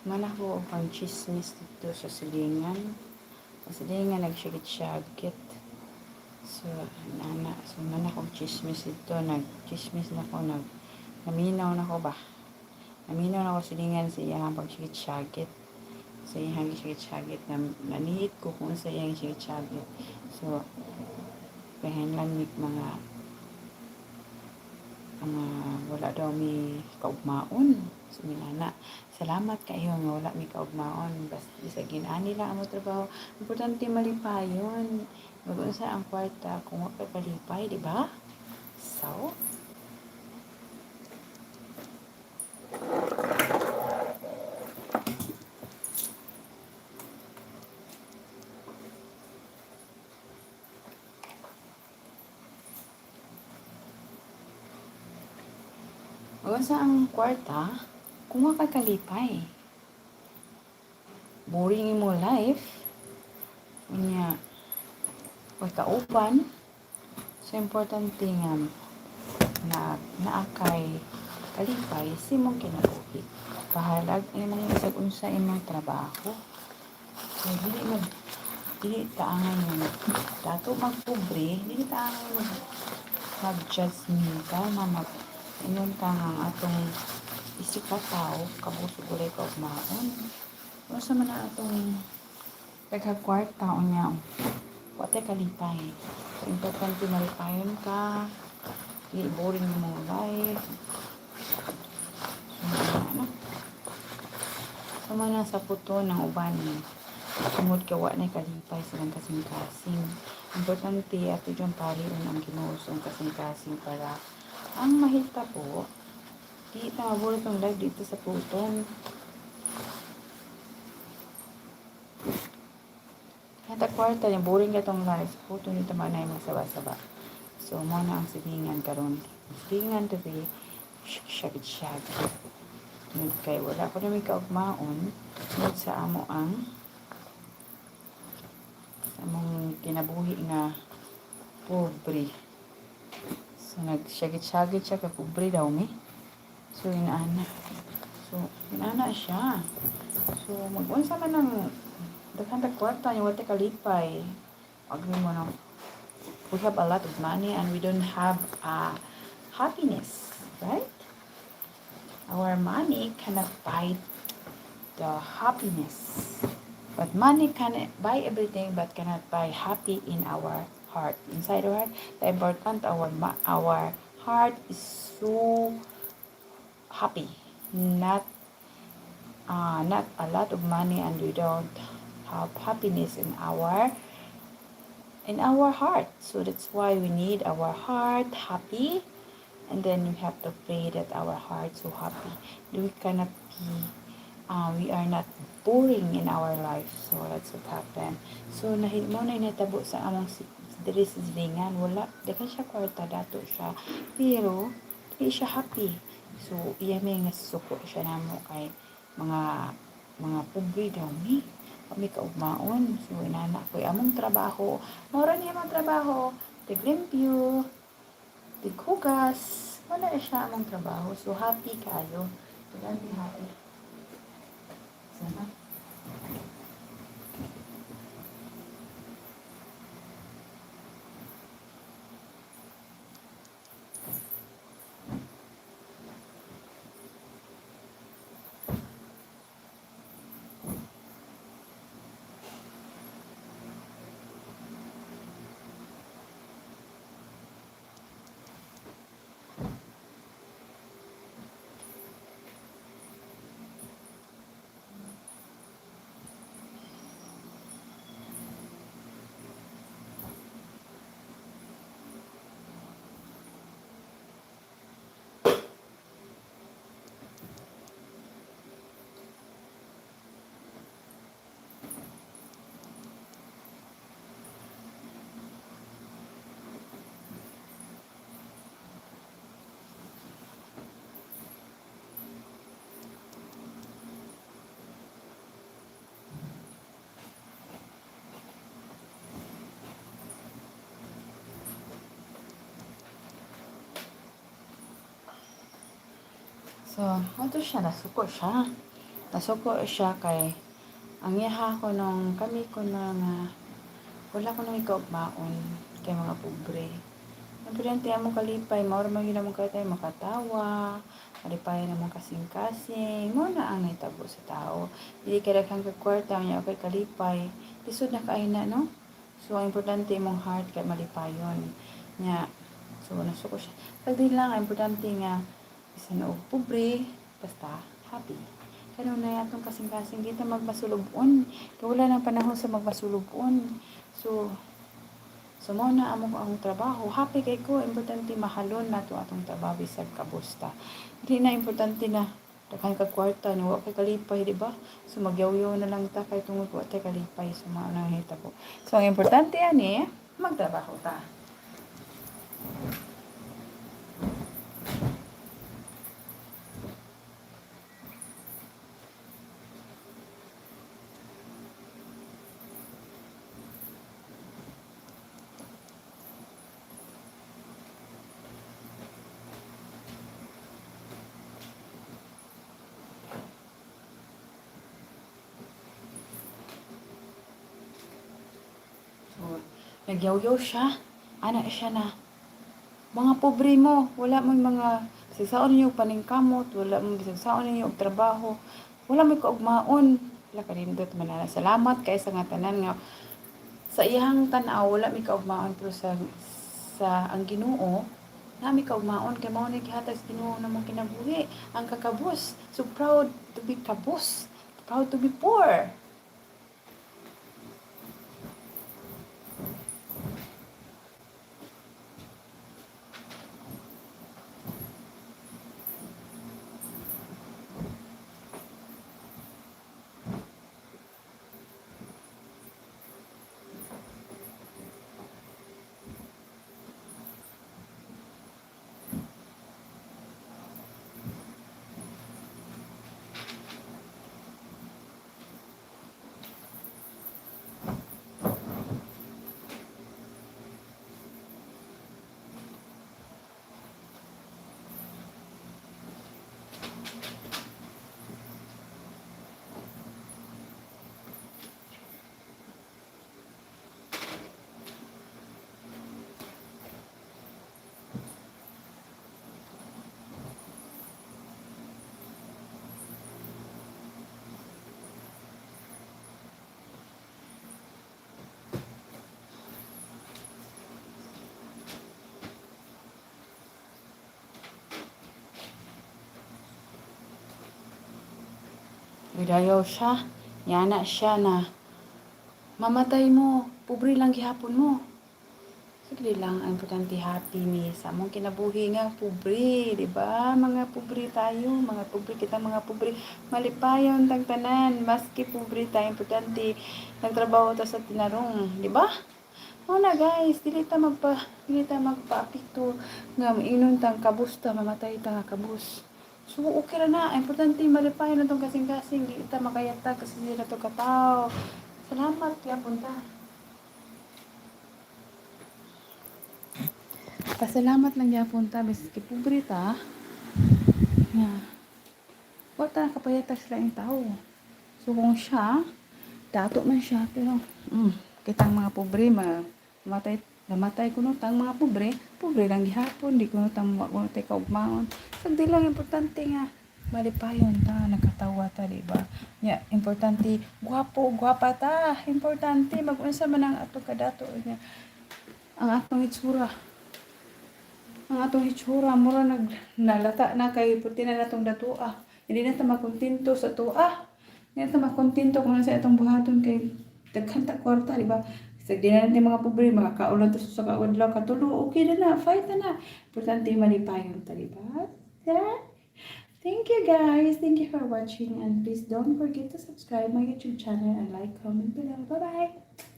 Man ako pang chismis dito sa silingan. Sa silingan nagsyagit-syagit. So, man akong chismis dito. Nag-chismis na ako. Naminaw na ako ba? Naminaw na ako silingan sa iyang pagsyagit-syagit. Sa iyang syagit-syagit. Nanihit ko kung sa iyang syagit-syagit. So, kahinlan wala daw mi kaugmaon. So, minana, salamat kayo nga wala mi kaugmaon. Basta sa ginani lang ang trabaho. Importante malipayon. Mag-unsa ang kwarta kung wala kalipay, di ba? So, mag-unsa ang kwarta kung wala kalipay. Boring mo life. Unya, pagkauban, so importante nga naakay kalipay si mong kinabuhi. Pahalag imong isag unsa imong trabaho. So dili taangan mo dato magpobre, dili taangan mag-judgmental na ingon ka nga atong isip ka tao kabusog ulay ka ugmaon. Unsa man na atong kwarta unya wate kalipay. So, importante malipayon ka. Di boring mo life. Sama na sa puto ng uban. Sumod ka wa na kalipay silang kasing-kasing. Importante ato dyan paliun ang ginuusong kasing-kasing para ang mahita po di na mabulit ang live dito sa puton. Kata kwarta yung boring ka tong live sa puton dito man ay magsaba-saba. So mo na ang silingan karon. Silingan to be syagit-syagit. Kay wala ko na may kaugmaon sa amo ang among kinabuhi nga pobre. So nagsyagit-syagit siya ka pobre daw mi. So inaana siya. So mag-unsa man ng daghang kwarta yung wala kalipay. Agri mo na we have a lot of money and we don't have happiness, right? Our money cannot buy the happiness. But money can buy everything but cannot buy happy in our heart. Inside our heart, the important our heart is so happy. Not a lot of money and we don't have happiness in our heart. So that's why we need our heart happy. And then we have to pray that our heart so happy. We cannot be, we are not boring in our life. So that's what happened. So mo na natabo sa among diri sa silingan. Wala, dagan siya kwarta dato siya. Pero, di siya happy. So, iya may nga suko siya namo kay mga pobre daw ni. Kami kaugmaon. So, inana ko among trabaho. Mora niya among trabaho. Tiglimpyo. Tighugas. Wala siya among trabaho. So, happy kayo. So, happy. Sana. So, ato siya, nasuko siya. Nasuko siya kay ang yaha ko nung kami ko na nga wala ko nang ikaugmaon kay mga pobre. Importante among kalipay, maura man yun among tayo makatawa, malipay namang kasing-kasing, mo na ang nahitabo sa tao. Dili ka daghang kagkwarta, niya okay kalipay, lisod na kaina, no? So, ang importante imong heart kay malipayon. Nya, so, nasuko siya. Pag din lang, ang importante nga, isa na og pobre, basta happy. Kanon na yatong kasing-kasing, di ta magmasulubon. Kaya wala nang panahon sa magmasulubon. So mo na ang trabaho. Happy kay ko, importante mahalon nato atong trabaho bisag kabusta. Dili na importante na daghang ka kwarta ni wa kay kalipay, di ba? So magyawyaw na lang ta kay tungod wa tay kalipay sa mga nahitabo. So ang importante ani magtrabaho ta. So, nagyawyaw siya. Ana siya na. Mga pobre mo, wala mo mga bisagsaon ninyo paningkamot, wala mo bisagsaon ninyo og trabaho, wala mo kaugmaon. Wala kanindot manana. Salamat kay sa nga tanan nga sa iyang tan-aw wala mi kaugmaon pero sa ang Ginoo nami kaugmaon kay mao ni gihatag sa Ginoo namang kinabuhi ang kakabus. So proud to be kabus, proud to be poor. Gidayaw siya, yana siya na mamatay mo, pobre lang gihapon mo. Sige lang, ang importante happy ni sa mong kinabuhi nga pobre, di ba? Mga pobre tayo, mga pobre kita, mga pobre malipayon tagtanan, maski pobre tayo, importante nagtrabaho ta sa tinarong, di ba? Oo na guys, dili ta magpaapekto nga maingon tang kabusta, mamatay ta nga kabus. So okay ra na, importante malipayon na tong kasing-kasing, di ta makayatag kasi sila to katao. Salamat kaya punta. Pasalamat lang gyapon ta biski pobre ta. Nga. Wa ta kapayatag sila ang tao. So kung siya, dato man siya pero kitang mga pobre namatay kuno tang mga pobre lang gihapon, di kuno tang wa kuno tay kaugmaon. Sagdi lang importante nga malipayon ta, nakatawa ta, di ba? Nya importante gwapa ta, importante mag-unsa man ang ato kadato nya ang atong itsura. Ang atong itsura mura nalata na kay puti na natong datua. Hindi na ta makontento sa tuwa. Hindi na ta makontento kung sa atong buhaton kay daghan ta kwarta, di ba? Sa di na natin mga pobre, makakaulan to sa kaudlaw katulo, okay na na, fight na. Importante malipayon ta, di ba? Yeah? Thank you guys. Thank you for watching and please don't forget to subscribe my YouTube channel and like, comment below. Bye-bye.